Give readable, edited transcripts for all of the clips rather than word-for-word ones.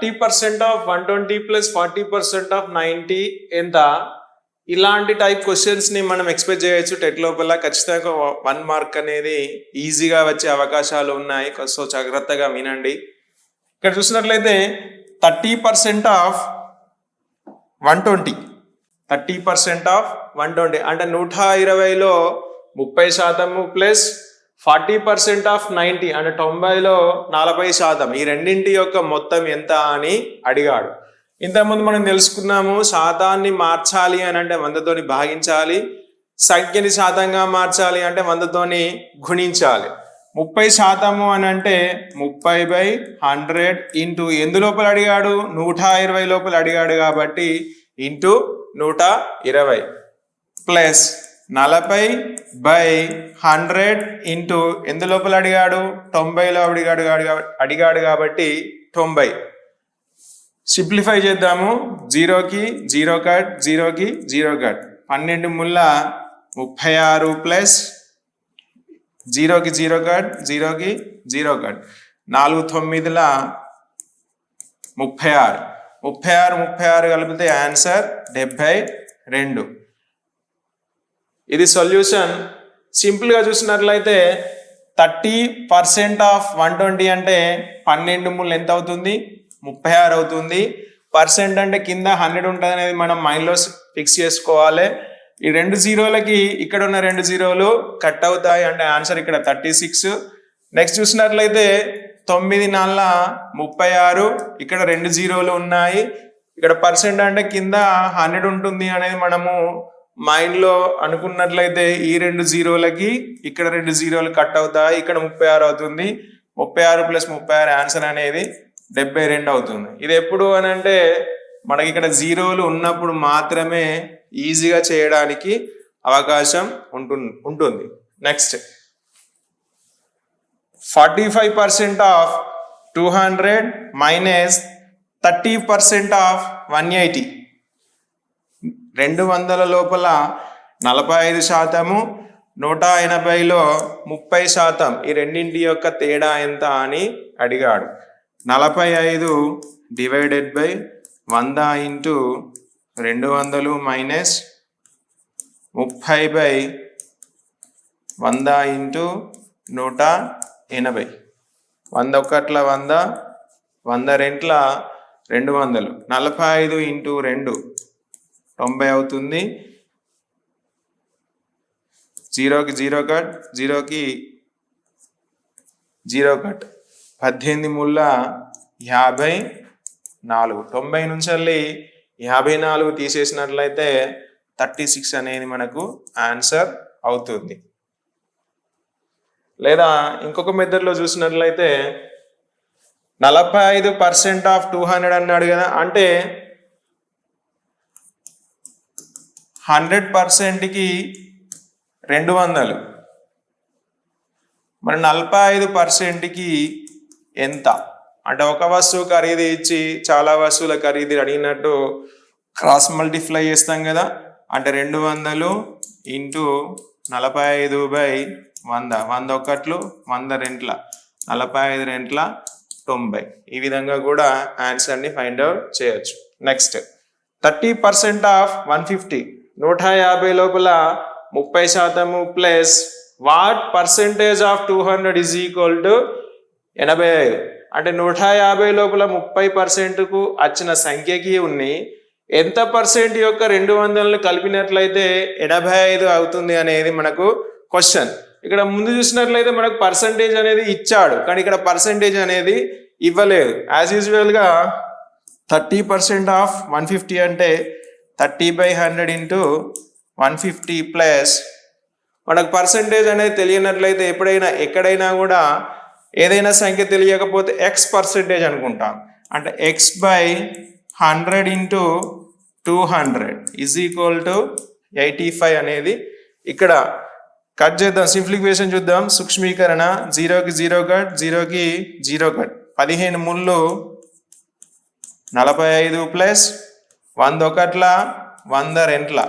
30% of 120 plus 40% of 90 ఎంత? ఇలాంటి type questions ని మనం ఎక్స్పెక్ట్ చేయొచ్చు టెట్ లోపల. ఖచ్చితంగా 1 మార్క్ అనేది ఈజీగా వచ్చే అవకాశాలు ఉన్నాయి. సో జాగ్రత్తగా వినండి. ఇక్కడ చూసినట్లయితే 30% ఆఫ్ 120 30% ఆఫ్ 120 అంటే 120లో 30% ప్లస్ 40% ఆఫ్ 90 అంటే 90లో 40%. ఈ రెండింటి యొక్క మొత్తం ఎంత అని అడిగాడు. ఇంతకుముందు మనం తెలుసుకున్నాము, శాతాన్ని మార్చాలి అని అంటే 100తోని భాగించాలి, సంఖ్యని శాతంగా మార్చాలి అంటే 100తోని గుణించాలి. 30% అని అంటే 30/100 ఇంటూ ఎందులోపల అడిగాడు? 120 లోపల అడిగాడు కాబట్టి ఇంటూ 120 ప్లస్ 40/100 ఇంటూ ఎందులోపల అడిగాడు? 90లో అడిగాడు కాబట్టి 90. సింప్లిఫై చేద్దాము. 0కి 0 కట్, 0కి 0 కట్, 12 ముళ్ళ 36 ప్లస్ 0కి 0 కట్, 0కి 0 కట్, 4 9ల 36. 36 కలిపితే ఆన్సర్ 72. ఇది సొల్యూషన్. సింపుల్గా చూసినట్లయితే 30% ఆఫ్ 120 అంటే 12 ముళ్ళు ఎంత అవుతుంది? 36 అవుతుంది. పర్సెంట్ అంటే కింద 100 ఉంటుంది అనేది మనం మైండ్లో ఫిక్స్ చేసుకోవాలి. ఈ 2 జీరోలకి ఇక్కడ ఉన్న 2 జీరోలు కట్ అవుతాయి అంటే ఆన్సర్ ఇక్కడ 36. నెక్స్ట్ చూసినట్లయితే 9 4 36, ఇక్కడ 2 జీరోలు ఉన్నాయి. ఇక్కడ పర్సెంట్ అంటే కింద 100 ఉంటుంది అనేది మనము మైండ్లో అనుకున్నట్లయితే ఈ 2 జీరోలకి ఇక్కడ 2 జీరోలు కట్ అవుతాయి, ఇక్కడ 36 అవుతుంది. 36 ప్లస్ 36 ఆన్సర్ అనేది 72 అవుతుంది. ఇది ఎప్పుడు అని అంటే మనకి ఇక్కడ జీరోలు ఉన్నప్పుడు మాత్రమే ఈజీగా చేయడానికి అవకాశం ఉంటుంది. Next 45% of 200 minus 30% of 180. 200 లోపల 45%, 180లో 30%. ఈ రెండింటి యొక్క తేడా ఎంత అని అడిగాడు. 45 divided by 100 into 200 minus 30/100 into 180. 100 ఒకట్ల 100, 100 రెంట్ల 200. 45 ఇంటూ 2 90 అవుతుంది. 0కి 0 కట్, 0కి 0 కట్, 18 ముళ్ళ 54. 90 నుంచి 54 తీసేసినట్లయితే 36 అనేది మనకు ఆన్సర్ అవుతుంది. లేదా ఇంకొక మెథడ్లో చూసినట్లయితే 45% ఆఫ్ 200 అన్నాడు కదా, అంటే 100%కి 200. మరి 45%కి ఎంత అంటే ఒక వస్తువు ఖరీదు ఇచ్చి చాలా వస్తువుల ఖరీదు అడిగినట్టు క్రాస్ మల్టిప్లై చేస్తాం కదా. అంటే 200 ఇంటూ 45/100. 100 ఒకట్లు, 100 రెంట్ల 45 రెంట్ల 90. ఈ విధంగా కూడా ఆన్సర్ని ఫైండ్ అవుట్ చేయొచ్చు. Next 30% of 150. 150 లోపల 30% plus what percentage of 200 is equal to 85. అంటే 150 లోపల 30%కు వచ్చిన సంఖ్యకి ఉన్నాయి ఎంత పర్సెంట్ యొక్క 200లను కలిపినట్లయితే 85 అవుతుంది అనేది మనకు క్వశ్చన్. ఇక్కడ ముందు చూసినట్లయితే మనకు పర్సంటేజ్ అనేది ఇచ్చాడు, కానీ ఇక్కడ పర్సంటేజ్ అనేది ఇవ్వలేదు. యాజ్ యూజువల్గా 30% ఆఫ్ 150 అంటే 30/100 ఇంటూ 150 ప్లస్ మనకు పర్సంటేజ్ అనేది తెలియనట్లయితే ఎప్పుడైనా ఎక్కడైనా కూడా ఏదైనా సంఖ్య తెలియకపోతే ఎక్స్ పర్సెంటేజ్ అనుకుంటాం. అంటే x/100 into 200 is equal to 85 అనేది ఇక్కడ కట్ చేద్దాం. సింప్లిఫికేషన్ చూద్దాం. సూక్ష్మీకరణ 0కి 0 కట్, 0కి 0 కట్, 15 ముళ్ళు 45 ప్లస్ 100 ఒకట్ల 100 రెంట్ల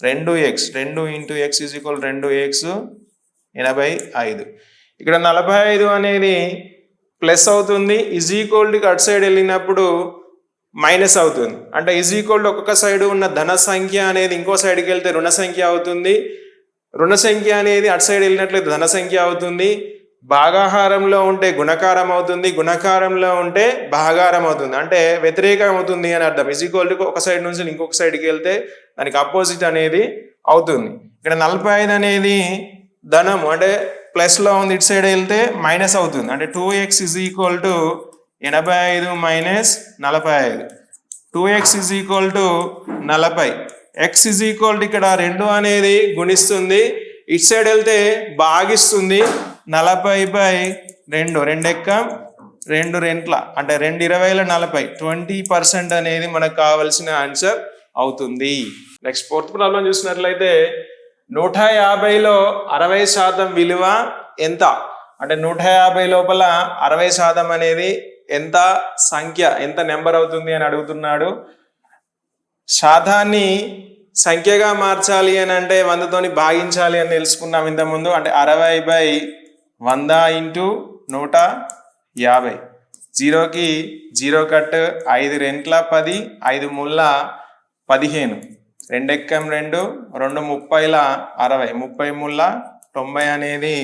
2x, 2 into x is equal 2x 85. ఇక్కడ 45 అనేది ప్లస్ అవుతుంది. ఈజ్ ఈక్వల్ టు అటు సైడ్ వెళ్ళినప్పుడు మైనస్ అవుతుంది. అంటే ఈజ్ ఈక్వల్ టు ఒక్కొక్క సైడ్ ఉన్న ధన సంఖ్య అనేది ఇంకో సైడ్కి వెళ్తే రుణ సంఖ్య అవుతుంది. రుణ సంఖ్య అనేది అటు సైడ్ వెళ్ళినట్లయితే ధన సంఖ్య అవుతుంది. భాగాహారంలో ఉంటే గుణకారం అవుతుంది. గుణకారంలో ఉంటే భాగారం అవుతుంది. అంటే వ్యతిరేకం అవుతుంది అని అర్థం. ఈజ్ ఈక్వల్ టు ఒక సైడ్ నుంచి ఇంకొక సైడ్కి వెళ్తే దానికి అపోజిట్ అనేది అవుతుంది. ఇక్కడ 45 అనేది ధనము అంటే ప్లస్లో ఉంది, ఇటు సైడ్ వెళ్తే మైనస్ అవుతుంది. అంటే 2x is equal to 85 minus 45. 2x is equal to 40. x is equal to ఇక్కడ 2 అనేది గుణిస్తుంది, ఇటు సైడ్ వెళ్తే భాగిస్తుంది. 40/2 2 ఎక్కం 2 రెంట్ల అంటే 2 20ల 40 20% అనేది మనకు కావాల్సిన ఆన్సర్ అవుతుంది. నెక్స్ట్ ఫోర్త్ ప్రాబ్లం చూసినట్లయితే 150లో 60% విలువ ఎంత? అంటే 150 లోపల 60% అనేది ఎంత సంఖ్య, ఎంత నెంబర్ అవుతుంది అని అడుగుతున్నాడు. శాతాన్ని సంఖ్యగా మార్చాలి అని అంటే 100తోని భాగించాలి అని తెలుసుకున్నాం ఇంతకుముందు. అంటే 60/100 ఇంటూ 150. 0కి 0 కట్ 5 రెంట్ల 10 5 ముళ్ళ 15 2 ఎక్కం 2 2 30ల 60 30 ముళ్ళ 90 అనేది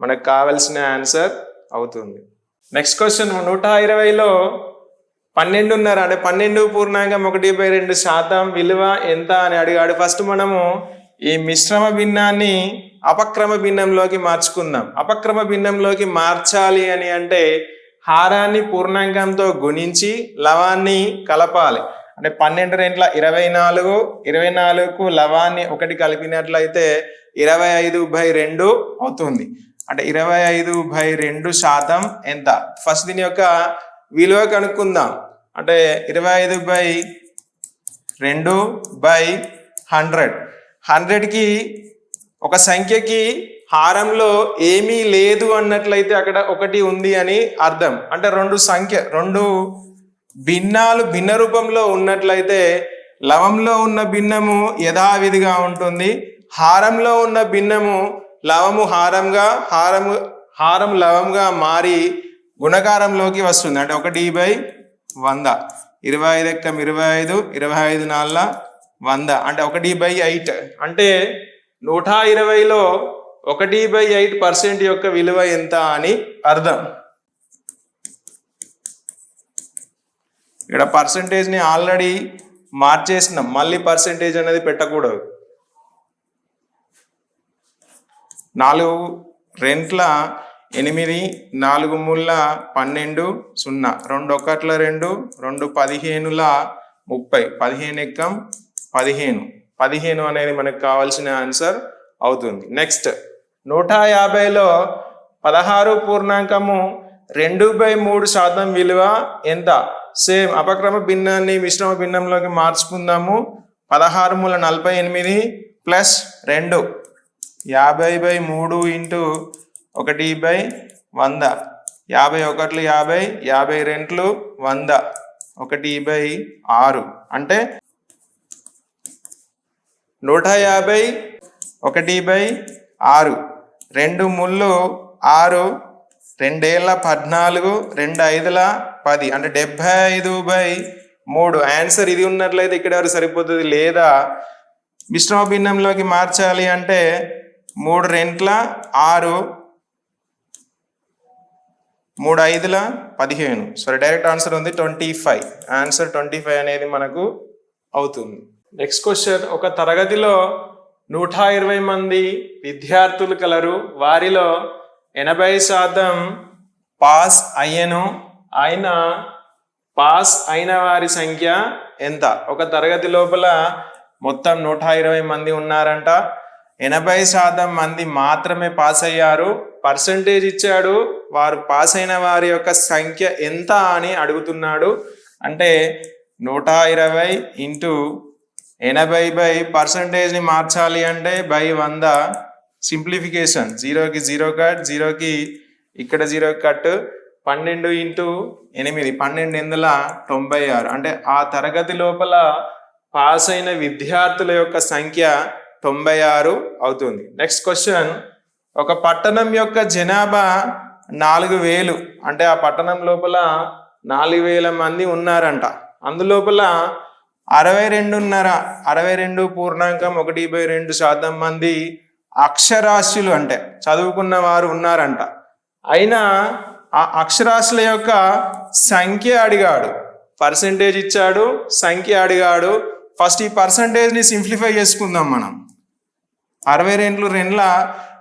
మనకు కావలసిన ఆన్సర్ అవుతుంది. నెక్స్ట్ క్వశ్చన్ 120లో 12.5 అంటే 12.1/2% విలువ ఎంత అని అడిగాడు. ఫస్ట్ మనము ఈ మిశ్రమ భిన్నాన్ని అపక్రమ భిన్నంలోకి మార్చుకుందాం. అపక్రమ భిన్నంలోకి మార్చాలి అని అంటే హారాన్ని పూర్ణాంకంతో గుణించి లవాన్ని కలపాలి. అంటే 12 రెంట్ల 24 24కు లవాన్ని 1 కలిపినట్లయితే 25/2 అవుతుంది. అంటే 25/2% ఎంత? ఫస్ట్ దీని యొక్క విలువ కనుక్కుందాం. అంటే 25/2/100. 100కి ఒక సంఖ్యకి హారంలో ఏమీ లేదు అన్నట్లయితే అక్కడ 1 ఉంది అని అర్థం. అంటే రెండు భిన్నాలు భిన్న రూపంలో ఉన్నట్లయితే లవంలో ఉన్న భిన్నము యథావిధిగా ఉంటుంది. హారంలో ఉన్న భిన్నము లవము హారంగా హారం లవంగా మారి గుణకారంలోకి వస్తుంది. అంటే 1/100. 25 ఎక్కం 25 25 4 100 అంటే 1/8. అంటే 120లో 1/8% యొక్క విలువ ఎంత అని అర్థం. ఇక్కడ పర్సంటేజ్ని ఆల్రెడీ మార్చేసినాం, మళ్ళీ పర్సంటేజ్ అనేది పెట్టకూడదు. 4 రెంట్ల 8 4 ముళ్ళ 12 0 2 1ల 2 2 15ల 30 15 ఎక్కం 15 అనేది మనకు కావాల్సిన ఆన్సర్ అవుతుంది. నెక్స్ట్ 150లో 16.2/3% విలువ ఎంత? సేమ్ అపక్రమ భిన్నాన్ని మిశ్రమ భిన్నంలోకి మార్చుకుందాము. 16 మూల 48 ప్లస్ 2 50/3 ఇంటూ 1/100. 51లు 50 50 రెంట్లు 100 1/6 అంటే 150 1/6. 2 ముళ్ళు 6 2 ఏళ్ళ 14 2 5ల 10 అంటే 75/3. ఆన్సర్ ఇది ఉన్నట్లయితే ఇక్కడ వరకు సరిపోతుంది. లేదా మిశ్రమ భిన్నంలోకి మార్చాలి అంటే 3 రెంట్ల 6 3 5ల 15. సరే డైరెక్ట్ ఆన్సర్ ఉంది 25. ఆన్సర్ 25 అనేది మనకు అవుతుంది. నెక్స్ట్ క్వశ్చన్, ఒక తరగతిలో 120 మంది విద్యార్థులు కలరు. వారిలో 80% పాస్ అయ్యను. పాస్ అయిన వారి సంఖ్య ఎంత? ఒక తరగతి లోపల మొత్తం 120 మంది ఉన్నారంట. 80% మంది మాత్రమే పాస్ అయ్యారు. పర్సంటేజ్ ఇచ్చాడు, వారు పాస్ అయిన వారి యొక్క సంఖ్య ఎంత అని అడుగుతున్నాడు. అంటే 120 ఇంటూ 80/% మార్చాలి అంటే /100. సింప్లిఫికేషన్ 0కి 0 కట్ 0కి ఇక్కడ 0 కట్ 12 ఇంటూ 8 12/96. అంటే ఆ తరగతి లోపల పాస్ అయిన విద్యార్థుల యొక్క సంఖ్య 96 అవుతుంది. నెక్స్ట్ క్వశ్చన్, ఒక పట్టణం యొక్క జనాభా 4000. అంటే ఆ పట్టణం లోపల 4000 మంది ఉన్నారంట. అందులోపల 62.1% మంది అక్షరాస్యులు అంటే చదువుకున్న వారు ఉన్నారంట. అయినా ఆ అక్షరాస్యుల యొక్క సంఖ్య అడిగాడు, పర్సెంటేజ్ ఇచ్చాడు, సంఖ్య అడిగాడు. ఫస్ట్ ఈ పర్సంటేజ్ని సింప్లిఫై చేసుకుందాం మనం. 62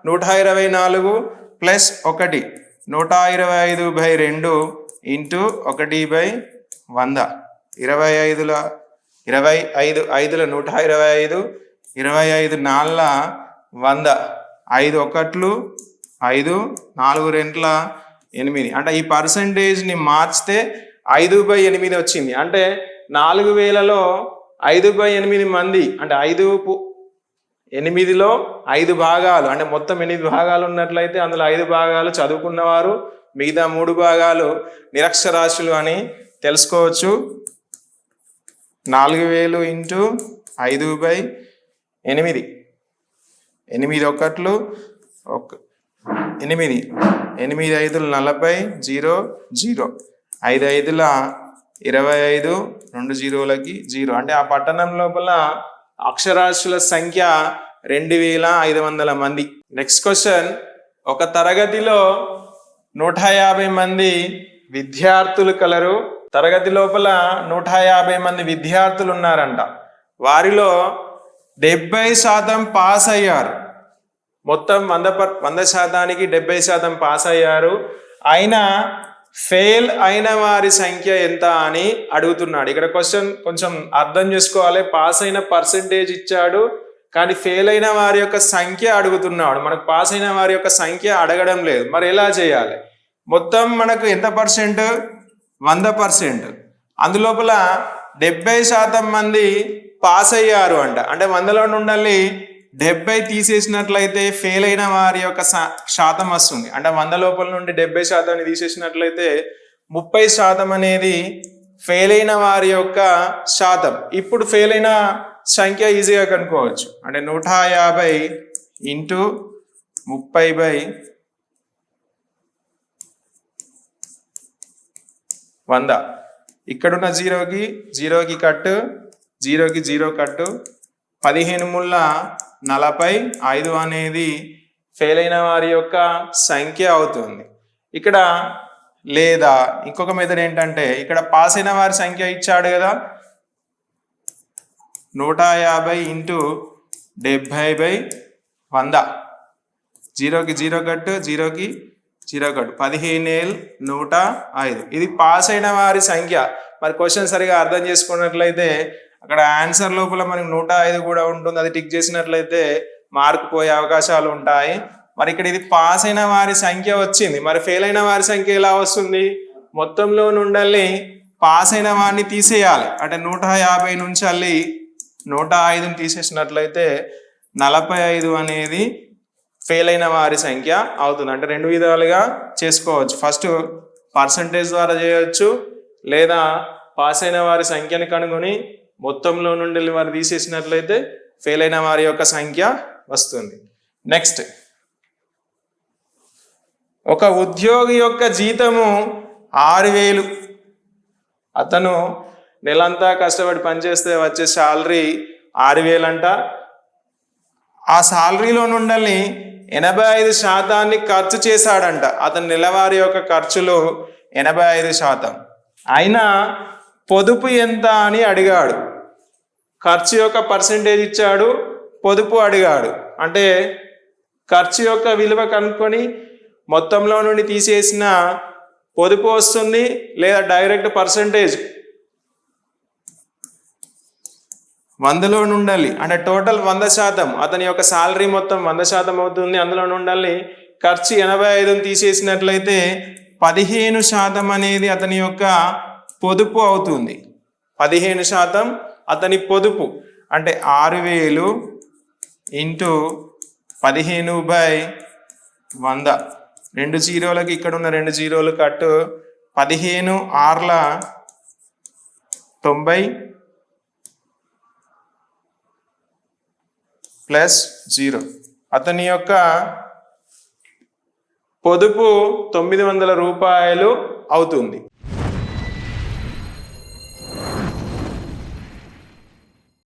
124 ప్లస్ 1 125/2 ఇంటూ 1/100. 25 5 125, 25 4 100, 5 1 5, 4 2 8. అంటే ఈ పర్సంటేజ్ని మార్చితే 5/8 వచ్చింది. అంటే 4000లో 5/8 మంది అంటే 8లో 5 భాగాలు అంటే మొత్తం 8 భాగాలు ఉన్నట్లయితే అందులో 5 భాగాలు చదువుకున్నవారు, మిగతా 3 భాగాలు నిరక్షరాస్యులు అని తెలుసుకోవచ్చు. 4000 ఇంటూ 5/8, 8 1 8, 8 5 40, 0 0, 5 5 25, 2 0లకి 0. అంటే ఆ పట్టణం లోపల అక్షరాస్యుల సంఖ్య 2500 మంది. నెక్స్ట్ క్వశ్చన్, ఒక తరగతిలో 150 మంది విద్యార్థులు కలరు. తరగతి లోపల 150 మంది విద్యార్థులు ఉన్నారంట. వారిలో 70% పాస్ అయ్యారు. మొత్తం 100%కి 70% పాస్ అయ్యారు. అయినా ఫెయిల్ అయిన వారి సంఖ్య ఎంత అని అడుగుతున్నాడు. ఇక్కడ క్వశ్చన్ కొంచెం అర్థం చేసుకోవాలి. పాస్ అయిన పర్సెంటేజ్ ఇచ్చాడు, కానీ ఫెయిల్ అయిన వారి యొక్క సంఖ్య అడుగుతున్నాడు. మనకు పాస్ అయిన వారి యొక్క సంఖ్య అడగడం లేదు. మరి ఎలా చేయాలి? మొత్తం మనకు ఎంత పర్సెంట్? 100%. అందులోపల 70% మంది పాస్ అయ్యారు అంట. అంటే 100లో నుండి 70 తీసేసినట్లయితే ఫెయిల్ అయిన వారి యొక్క శాతం వస్తుంది. అంటే 100 లోపల నుండి 70% తీసేసినట్లయితే 30% అనేది ఫెయిల్ అయిన వారి యొక్క శాతం. ఇప్పుడు ఫెయిల్ అయిన సంఖ్య ఈజీగా కనుక్కోవచ్చు. అంటే 150 ఇంటూ 30/100. ఇక్కడున్న 0కి కట్టు, 0కి 0 కట్టు. 15 ముళ్ళ 40, 5 అనేది ఫెయిల్ అయిన వారి యొక్క సంఖ్య అవుతుంది. ఇక్కడ లేదా ఇంకొక మెథడ్ ఏంటంటే, ఇక్కడ పాస్ అయిన వారి సంఖ్య ఇచ్చాడు కదా, 150 ఇంటూ 70/100. 0కి 0 కట్టు, 0కి 0 కట్టు. 15,105. ఇది పాస్ అయిన వారి సంఖ్య. మరి క్వశ్చన్ సరిగా అర్థం చేసుకున్నట్లయితే అక్కడ ఆన్సర్ లోపల మనకి 105 కూడా ఉంటుంది. అది టిక్ చేసినట్లయితే మార్క్ పోయే అవకాశాలు ఉంటాయి. మరి ఇక్కడ ఇది పాస్ అయిన వారి సంఖ్య వచ్చింది. మరి ఫెయిల్ అయిన వారి సంఖ్య ఎలా వస్తుంది? మొత్తంలో నుండి పాస్ అయిన వారిని తీసేయాలి. అంటే 150 నుంచి 105ని తీసేసినట్లయితే 45 అనేది ఫెయిల్ అయిన వారి సంఖ్య అవుతుంది. అంటే 2 విధాలుగా చేసుకోవచ్చు. ఫస్ట్ పర్సంటేజ్ ద్వారా చేయవచ్చు, లేదా పాస్ అయిన వారి సంఖ్యని కనుగొని మొత్తంలో నుండి వారు తీసేసినట్లయితే ఫెయిల్ అయిన వారి యొక్క సంఖ్య వస్తుంది. నెక్స్ట్, ఒక ఉద్యోగి యొక్క జీతము 6,000. అతను నెలంతా కష్టపడి పనిచేస్తే వచ్చే శాలరీ 6,000 అంట. ఆ శాలరీలో నుండి 85% ఖర్చు చేశాడంట. అతని నెలవారీ యొక్క ఖర్చులు 85%. అయినా పొదుపు ఎంత అని అడిగాడు. ఖర్చు యొక్క పర్సెంటేజ్ ఇచ్చాడు, పొదుపు అడిగాడు. అంటే ఖర్చు యొక్క విలువ కనుక్కొని మొత్తంలో నుండి తీసేసిన పొదుపు వస్తుంది, లేదా డైరెక్ట్ పర్సెంటేజ్ 100లో నుండాలి. అంటే టోటల్ 100%, అతని యొక్క శాలరీ మొత్తం 100% అవుతుంది. అందులో నుండాలి ఖర్చు 85ని తీసేసినట్లయితే 15% అనేది అతని యొక్క పొదుపు అవుతుంది. 15% అతని పొదుపు. అంటే 6,000 ఇంటూ 15/100. 2 జీరోలకి ఇక్కడ ఉన్న 2 జీరోలు కట్టు. 15 6ల 90 ప్లస్ 0. అతని యొక్క పొదుపు 900 రూపాయలు అవుతుంది.